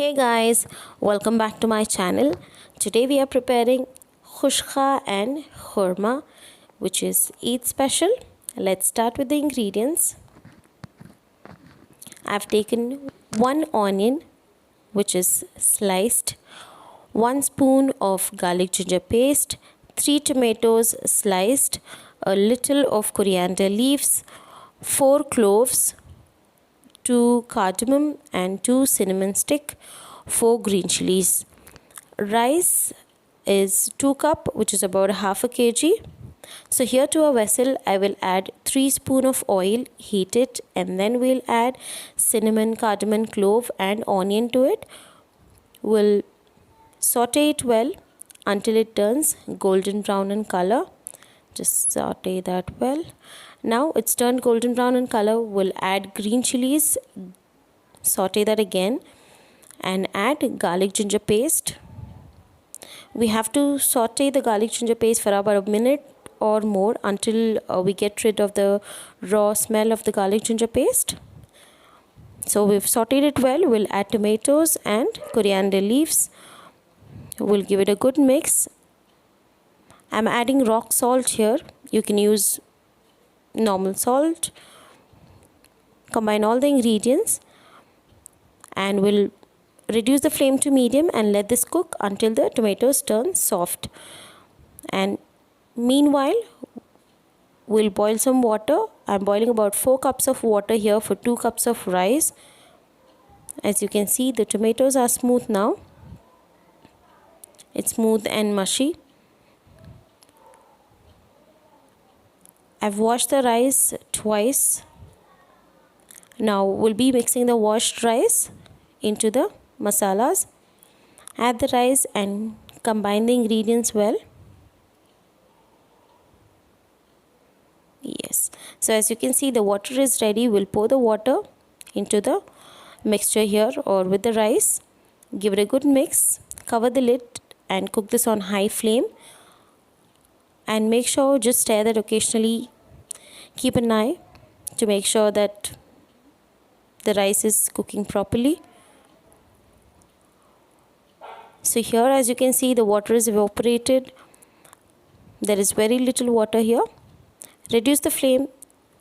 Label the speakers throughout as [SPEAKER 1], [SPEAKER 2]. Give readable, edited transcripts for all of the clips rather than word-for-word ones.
[SPEAKER 1] Hey guys, welcome back to my channel. Today we are preparing Kushka and Kurma, which is Eid special. Let's start with the ingredients. I've taken 1 onion, which is sliced, 1 spoon of garlic ginger paste, 3 tomatoes sliced, a little of coriander leaves, 4 cloves, 2 cardamom and 2 cinnamon stick, 4 green chillies. Rice is 2 cup, which is about half a kg. So here to a vessel I will add 3 spoon of oil, heat it, and then we'll add cinnamon, cardamom, clove and onion to it. We'll saute it well until it turns golden brown in color. Just saute that well. Now it's turned golden brown in color. We'll add green chilies, saute that again, and add garlic ginger paste. We have to saute the garlic ginger paste for about a minute or more until we get rid of the raw smell of the garlic ginger paste. So we've sauteed it well. We'll add tomatoes and coriander leaves. We'll give it a good mix. I'm adding rock salt here. You can use normal salt. Combine all the ingredients and we'll reduce the flame to medium and let this cook until the tomatoes turn soft. And meanwhile, we'll boil some water. I'm boiling about 4 cups of water here for 2 cups of rice. As you can see, the tomatoes are smooth now. It's smooth and mushy. I've washed the rice twice. Now we'll be mixing the washed rice into the masalas. Add the rice and combine the ingredients well. Yes. So as you can see, the water is ready. We'll pour the water into the mixture here or with the rice. Give it a good mix. Cover the lid and cook this on high flame. And make sure just stir that occasionally. Keep an eye to make sure that the rice is cooking properly. So here, as you can see, the water is evaporated. There is very little water here. Reduce the flame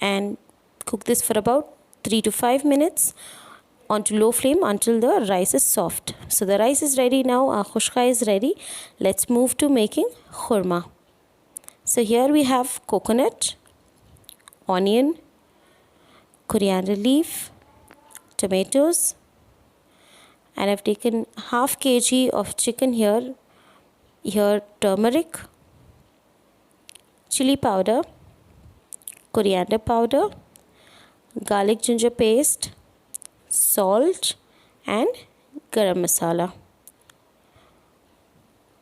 [SPEAKER 1] and cook this for about 3 to 5 minutes onto low flame until the rice is soft. So the rice is ready now. Our Kushka is ready. Let's move to making Kurma. So here we have coconut, onion, coriander leaf, tomatoes, and I've taken half kg of chicken here. Here turmeric, chili powder, coriander powder, garlic ginger paste, salt and garam masala.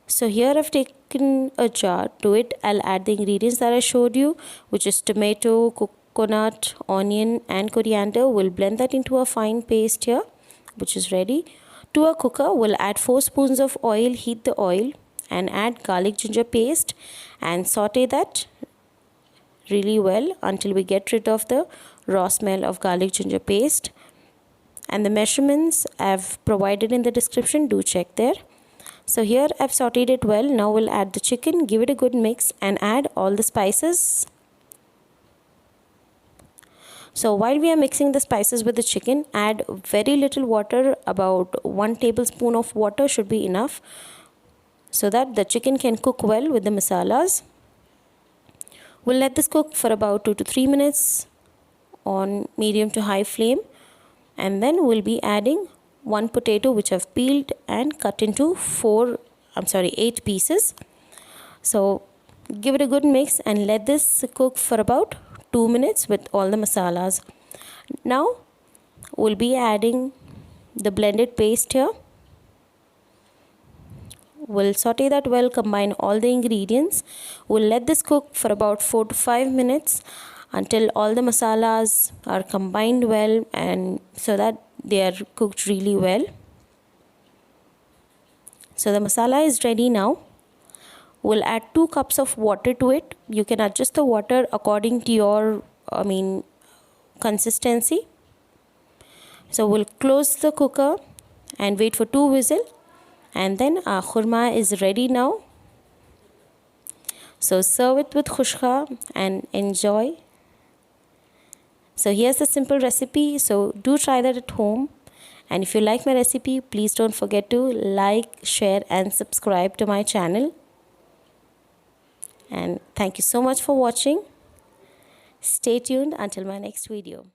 [SPEAKER 1] So here I've taken a jar. To it I'll add the ingredients that I showed you, which is tomato, coconut, onion and coriander. We'll blend that into a fine paste here, which is ready. To a cooker, we'll add 4 spoons of oil. Heat the oil and add garlic ginger paste and saute that really well until we get rid of the raw smell of garlic ginger paste. And the measurements I've provided in the description, do check there. So here I've sauteed it well. Now we'll add the chicken, give it a good mix and add all the spices. So while we are mixing the spices with the chicken, add very little water. About 1 tablespoon of water should be enough so that the chicken can cook well with the masalas. We'll let this cook for about 2 to 3 minutes on medium to high flame. And then we'll be adding 1 potato which I've peeled and cut into 8 pieces. So give it a good mix and let this cook for about 2 minutes with all the masalas. Now we'll be adding the blended paste here. We'll saute that well, combine all the ingredients. We'll let this cook for about 4 to 5 minutes until all the masalas are combined well and so that they are cooked really well. So the masala is ready now. We'll add 2 cups of water to it. You can adjust the water according to your consistency. So we'll close the cooker and wait for 2 whistles, and then our khurma is ready now. So serve it with Kushka and enjoy. So here's the simple recipe. So do try that at home. And if you like my recipe, please don't forget to like, share and subscribe to my channel. And thank you so much for watching. Stay tuned until my next video.